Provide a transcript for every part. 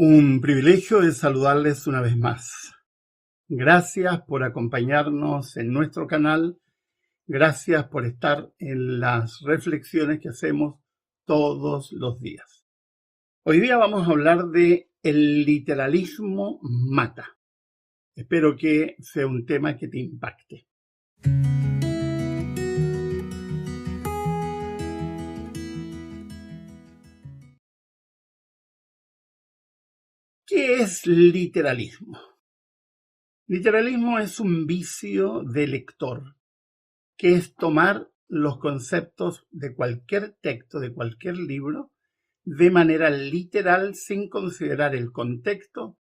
Un privilegio es saludarles una vez más. Gracias por acompañarnos en nuestro canal. Gracias por estar en las reflexiones que hacemos todos los días. Hoy día vamos a hablar de el literalismo mata. Espero que sea un tema que te impacte. ¿Qué es literalismo? Literalismo es un vicio de lector, que es tomar los conceptos de cualquier texto, de cualquier libro, de manera literal, sin considerar el contexto,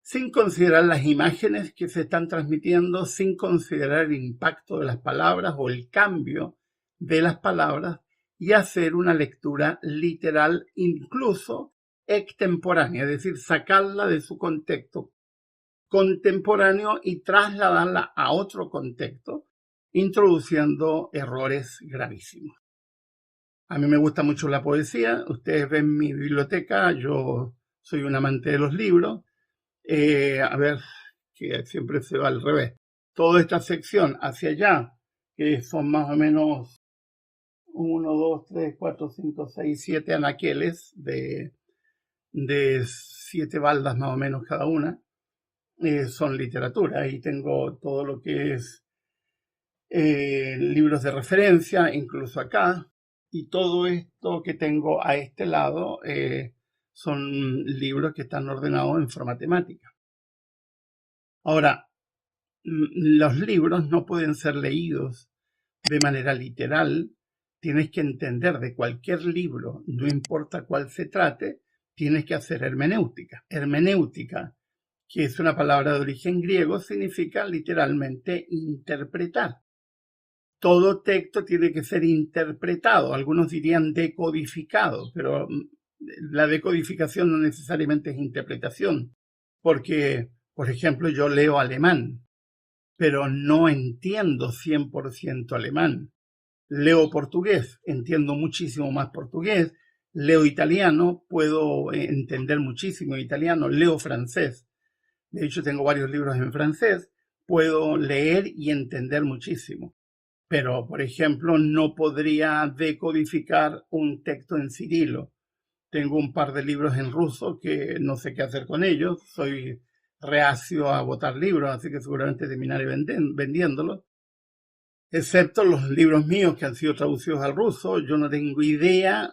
sin considerar las imágenes que se están transmitiendo, sin considerar el impacto de las palabras o el cambio de las palabras, y hacer una lectura literal, incluso extemporánea, es decir, sacarla de su contexto contemporáneo y trasladarla a otro contexto, introduciendo errores gravísimos. A mí me gusta mucho la poesía. Ustedes ven mi biblioteca, yo soy un amante de los libros. A ver, que siempre se va al revés. Toda esta sección hacia allá, que son más o menos 1, 2, 3, 4, 5, 6, 7 anaqueles de 7 baldas más o menos cada una, son literatura. Ahí tengo todo lo que es libros de referencia, incluso acá, y todo esto que tengo a este lado son libros que están ordenados en forma temática. Ahora, los libros no pueden ser leídos de manera literal. Tienes que entender de cualquier libro, no importa cuál se trate, tienes que hacer hermenéutica. Hermenéutica, que es una palabra de origen griego, significa literalmente interpretar. Todo texto tiene que ser interpretado, algunos dirían decodificado, pero la decodificación no necesariamente es interpretación, porque, por ejemplo, yo leo alemán, pero no entiendo 100% alemán. Leo portugués, entiendo muchísimo más portugués. Leo italiano, puedo entender muchísimo italiano. Leo francés, de hecho tengo varios libros en francés, puedo leer y entender muchísimo. Pero, por ejemplo, no podría decodificar un texto en cirilo. Tengo un par de libros en ruso que no sé qué hacer con ellos. Soy reacio a botar libros, así que seguramente terminaré vendiéndolos. Excepto los libros míos que han sido traducidos al ruso, yo no tengo idea.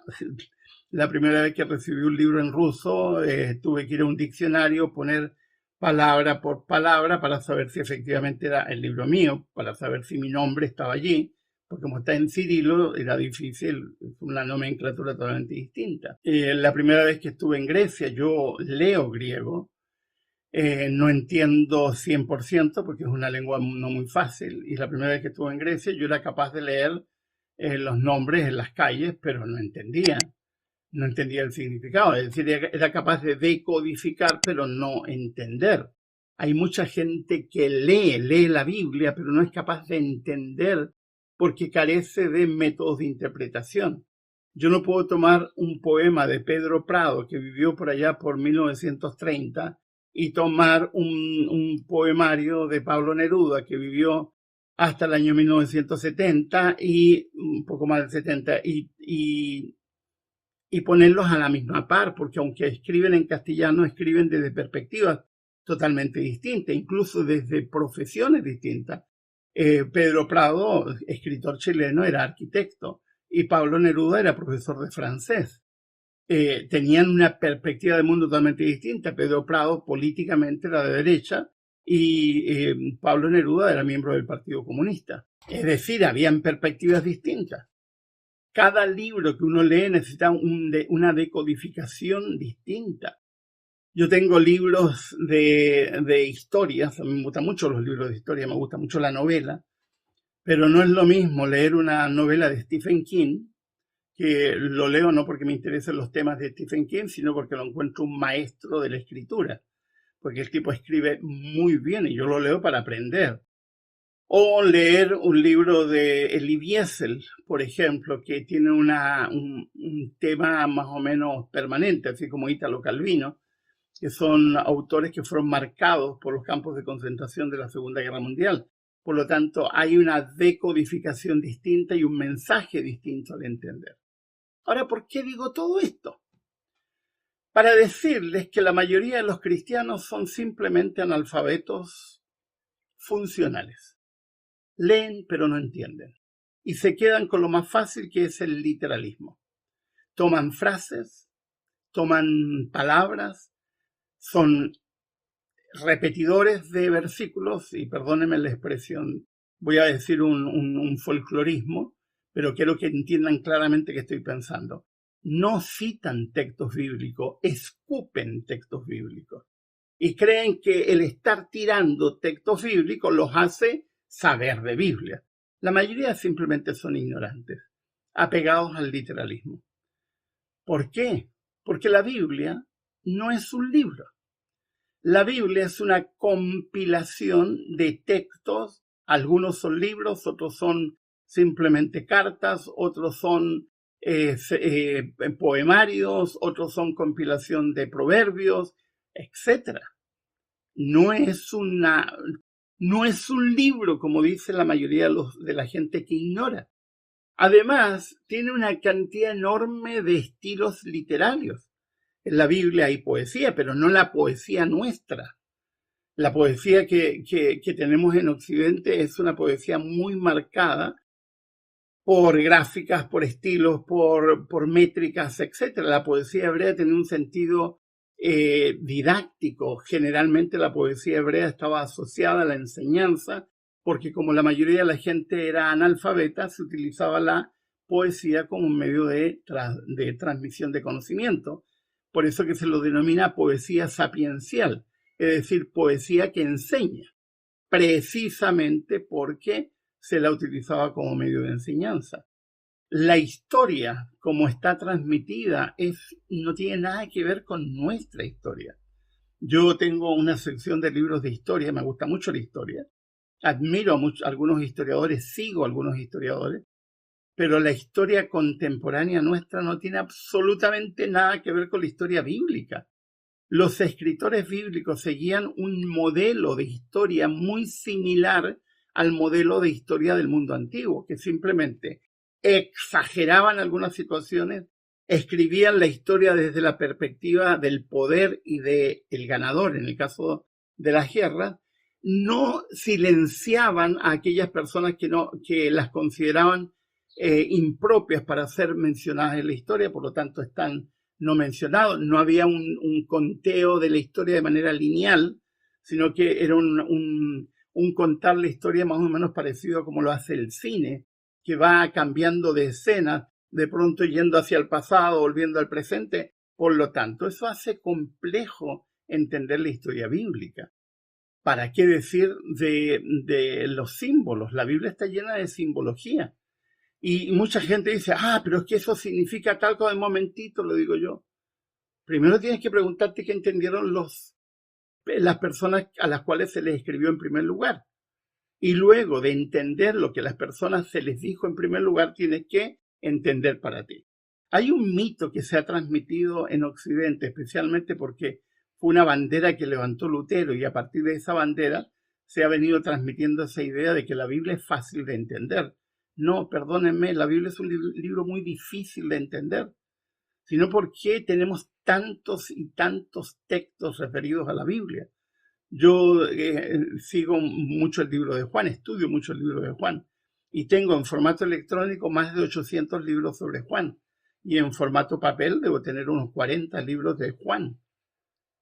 La primera vez que recibí un libro en ruso, tuve que ir a un diccionario, poner palabra por palabra para saber si efectivamente era el libro mío, para saber si mi nombre estaba allí, porque como está en cirilo era difícil, una nomenclatura totalmente distinta. La primera vez que estuve en Grecia, yo leo griego, no entiendo 100% porque es una lengua no muy fácil, y la primera vez que estuve en Grecia yo era capaz de leer los nombres en las calles, pero no entendía el significado, es decir, era capaz de decodificar, pero no entender. Hay mucha gente que lee la Biblia, pero no es capaz de entender porque carece de métodos de interpretación. Yo no puedo tomar un poema de Pedro Prado, que vivió por allá por 1930, y tomar un poemario de Pablo Neruda, que vivió hasta el año 1970 y un poco más del 70, y ponerlos a la misma par, porque aunque escriben en castellano, escriben desde perspectivas totalmente distintas, incluso desde profesiones distintas. Pedro Prado, escritor chileno, era arquitecto, y Pablo Neruda era profesor de francés. Tenían una perspectiva de mundo totalmente distinta. Pedro Prado políticamente era de derecha y Pablo Neruda era miembro del Partido Comunista. Es decir, habían perspectivas distintas. Cada libro que uno lee necesita una decodificación distinta. Yo tengo libros de historias, a mí me gustan mucho los libros de historia, me gusta mucho la novela, pero no es lo mismo leer una novela de Stephen King, que lo leo no porque me interesen los temas de Stephen King, sino porque lo encuentro un maestro de la escritura, porque el tipo escribe muy bien y yo lo leo para aprender. O leer un libro de Elie Wiesel, por ejemplo, que tiene un tema más o menos permanente, así como Italo Calvino, que son autores que fueron marcados por los campos de concentración de la Segunda Guerra Mundial. Por lo tanto, hay una decodificación distinta y un mensaje distinto al entender. Ahora, ¿por qué digo todo esto? Para decirles que la mayoría de los cristianos son simplemente analfabetos funcionales. Leen pero no entienden. Y se quedan con lo más fácil, que es el literalismo. Toman frases, toman palabras, son repetidores de versículos, y perdónenme la expresión, voy a decir un folclorismo, pero quiero que entiendan claramente qué estoy pensando. No citan textos bíblicos, escupen textos bíblicos. Y creen que el estar tirando textos bíblicos los hace saber de Biblia. La mayoría simplemente son ignorantes, apegados al literalismo. ¿Por qué? Porque la Biblia no es un libro. La Biblia es una compilación de textos. Algunos son libros, otros son simplemente cartas, otros son poemarios, otros son compilación de proverbios, etc. No es un libro, como dice la mayoría de la gente que ignora. Además, tiene una cantidad enorme de estilos literarios. En la Biblia hay poesía, pero no la poesía nuestra. La poesía que tenemos en Occidente es una poesía muy marcada por gráficas, por estilos, por métricas, etc. La poesía hebrea tiene un sentido didáctico. Generalmente la poesía hebrea estaba asociada a la enseñanza, porque como la mayoría de la gente era analfabeta, se utilizaba la poesía como un medio de transmisión de conocimiento. Por eso que se lo denomina poesía sapiencial, es decir, poesía que enseña, precisamente porque se la utilizaba como medio de enseñanza. La historia, como está transmitida, no tiene nada que ver con nuestra historia. Yo tengo una sección de libros de historia, me gusta mucho la historia. Admiro a algunos historiadores, sigo a algunos historiadores, pero la historia contemporánea nuestra no tiene absolutamente nada que ver con la historia bíblica. Los escritores bíblicos seguían un modelo de historia muy similar al modelo de historia del mundo antiguo, que simplemente exageraban algunas situaciones, escribían la historia desde la perspectiva del poder y del ganador, en el caso de las guerras, no silenciaban a aquellas personas que las consideraban impropias para ser mencionadas en la historia, por lo tanto están no mencionados. No había un conteo de la historia de manera lineal, sino que era un contar la historia más o menos parecido a como lo hace el cine, que va cambiando de escena, de pronto yendo hacia el pasado, volviendo al presente. Por lo tanto, eso hace complejo entender la historia bíblica. ¿Para qué decir de los símbolos? La Biblia está llena de simbología. Y mucha gente dice, pero es que eso significa tal cosa. Un momentito, lo digo yo. Primero tienes que preguntarte qué entendieron las personas a las cuales se les escribió en primer lugar. Y luego de entender lo que a las personas se les dijo en primer lugar, tienes que entender para ti. Hay un mito que se ha transmitido en Occidente, especialmente porque fue una bandera que levantó Lutero, y a partir de esa bandera se ha venido transmitiendo esa idea de que la Biblia es fácil de entender. No, perdónenme, la Biblia es un libro muy difícil de entender, sino porque tenemos tantos y tantos textos referidos a la Biblia. Yo sigo mucho el libro de Juan, estudio mucho el libro de Juan, y tengo en formato electrónico más de 800 libros sobre Juan, y en formato papel debo tener unos 40 libros de Juan,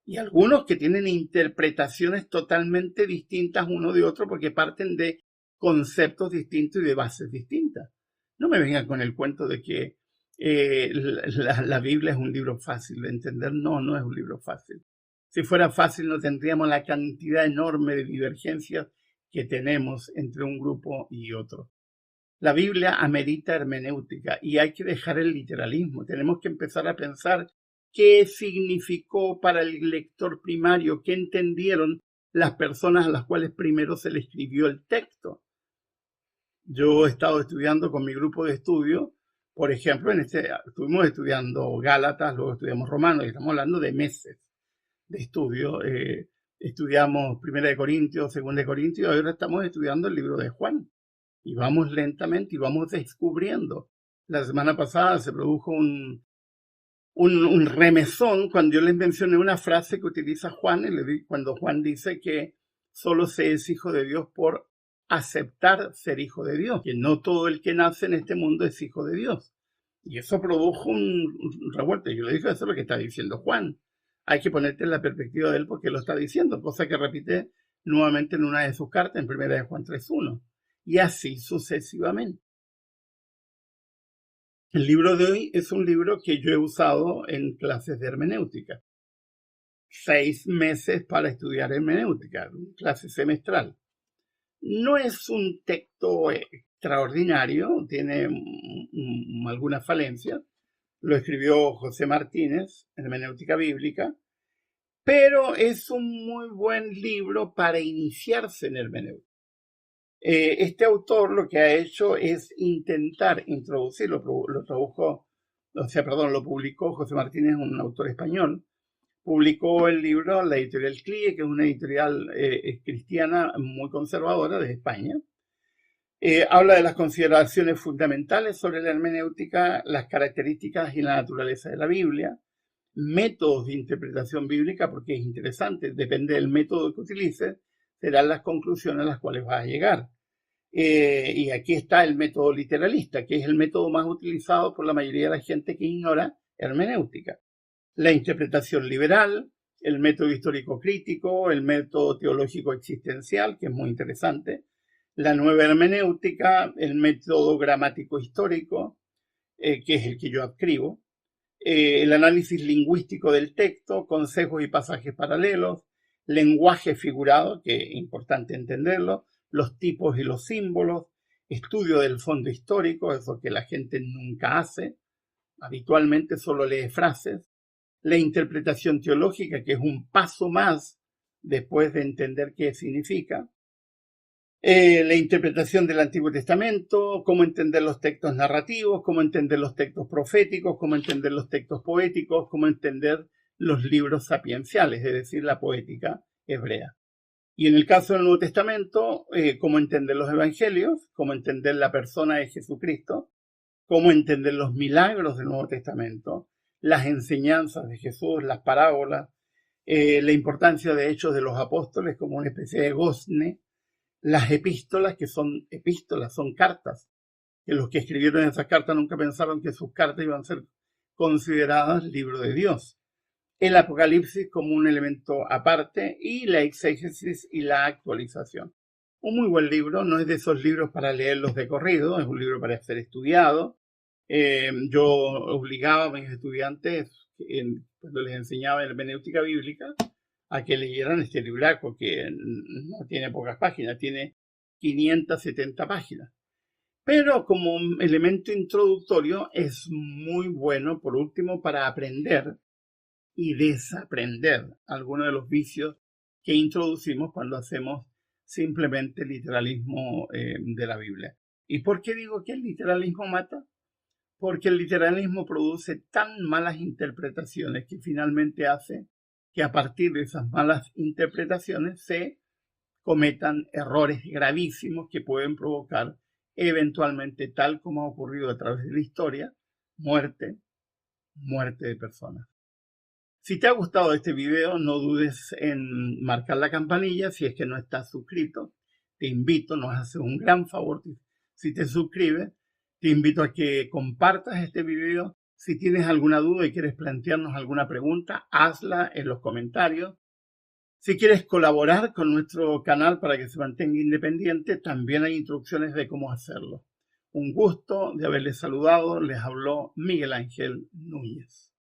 y algunos que tienen interpretaciones totalmente distintas uno de otro porque parten de conceptos distintos y de bases distintas. No me vengan con el cuento de que la Biblia es un libro fácil de entender. No, no es un libro fácil. Si fuera fácil no tendríamos la cantidad enorme de divergencias que tenemos entre un grupo y otro. La Biblia amerita hermenéutica y hay que dejar el literalismo. Tenemos que empezar a pensar qué significó para el lector primario, qué entendieron las personas a las cuales primero se le escribió el texto. Yo he estado estudiando con mi grupo de estudio, por ejemplo, estuvimos estudiando Gálatas, luego estudiamos Romanos, y estamos hablando de meses estudio. Estudiamos 1 de Corintios, 2 de Corintios, ahora estamos estudiando el libro de Juan. Y vamos lentamente y vamos descubriendo. La semana pasada se produjo un remesón cuando yo les mencioné una frase que utiliza Juan, cuando Juan dice que solo se es hijo de Dios por aceptar ser hijo de Dios, que no todo el que nace en este mundo es hijo de Dios. Y eso produjo un revuelto. Yo le dije, eso es lo que está diciendo Juan. Hay que ponerte en la perspectiva de él porque lo está diciendo, cosa que repite nuevamente en una de sus cartas, en 1 de Juan 3:1. Y así sucesivamente. El libro de hoy es un libro que yo he usado en clases de hermenéutica. 6 meses para estudiar hermenéutica, clase semestral. No es un texto extraordinario, tiene algunas falencias. Lo escribió José Martínez, Hermenéutica Bíblica, pero es un muy buen libro para iniciarse en hermenéutica. Este autor lo que ha hecho es intentar introducir, lo publicó José Martínez, un autor español, publicó el libro la editorial CLIE, que es una editorial cristiana muy conservadora de España. Habla de las consideraciones fundamentales sobre la hermenéutica, las características y la naturaleza de la Biblia, métodos de interpretación bíblica, porque es interesante, depende del método que utilices, serán las conclusiones a las cuales vas a llegar. Y aquí está el método literalista, que es el método más utilizado por la mayoría de la gente que ignora hermenéutica. La interpretación liberal, el método histórico crítico, el método teológico existencial, que es muy interesante, la nueva hermenéutica, el método gramático histórico, que es el que yo adscribo, el análisis lingüístico del texto, consejos y pasajes paralelos, lenguaje figurado, que es importante entenderlo, los tipos y los símbolos, estudio del fondo histórico, eso que la gente nunca hace, habitualmente solo lee frases, la interpretación teológica, que es un paso más después de entender qué significa, la interpretación del Antiguo Testamento, cómo entender los textos narrativos, cómo entender los textos proféticos, cómo entender los textos poéticos, cómo entender los libros sapienciales, es decir, la poética hebrea. Y en el caso del Nuevo Testamento, cómo entender los evangelios, cómo entender la persona de Jesucristo, cómo entender los milagros del Nuevo Testamento, las enseñanzas de Jesús, las parábolas, la importancia de Hechos de los Apóstoles como una especie de gozne, las epístolas, que son epístolas, son cartas, que los que escribieron esas cartas nunca pensaron que sus cartas iban a ser consideradas libro de Dios. El Apocalipsis como un elemento aparte y la exégesis y la actualización. Un muy buen libro, no es de esos libros para leerlos de corrido, es un libro para ser estudiado. Yo obligaba a mis estudiantes, cuando les enseñaba hermenéutica bíblica, a que leyeran este libraco, que no tiene pocas páginas, tiene 570 páginas. Pero como elemento introductorio es muy bueno, por último, para aprender y desaprender algunos de los vicios que introducimos cuando hacemos simplemente literalismo de la Biblia. ¿Y por qué digo que el literalismo mata? Porque el literalismo produce tan malas interpretaciones que finalmente hace que a partir de esas malas interpretaciones se cometan errores gravísimos que pueden provocar eventualmente, tal como ha ocurrido a través de la historia, muerte de personas. Si te ha gustado este video, no dudes en marcar la campanilla si es que no estás suscrito. Te invito, nos hace un gran favor si te suscribes. Te invito a que compartas este video. Si tienes alguna duda y quieres plantearnos alguna pregunta, hazla en los comentarios. Si quieres colaborar con nuestro canal para que se mantenga independiente, también hay instrucciones de cómo hacerlo. Un gusto de haberles saludado. Les habló Miguel Ángel Núñez.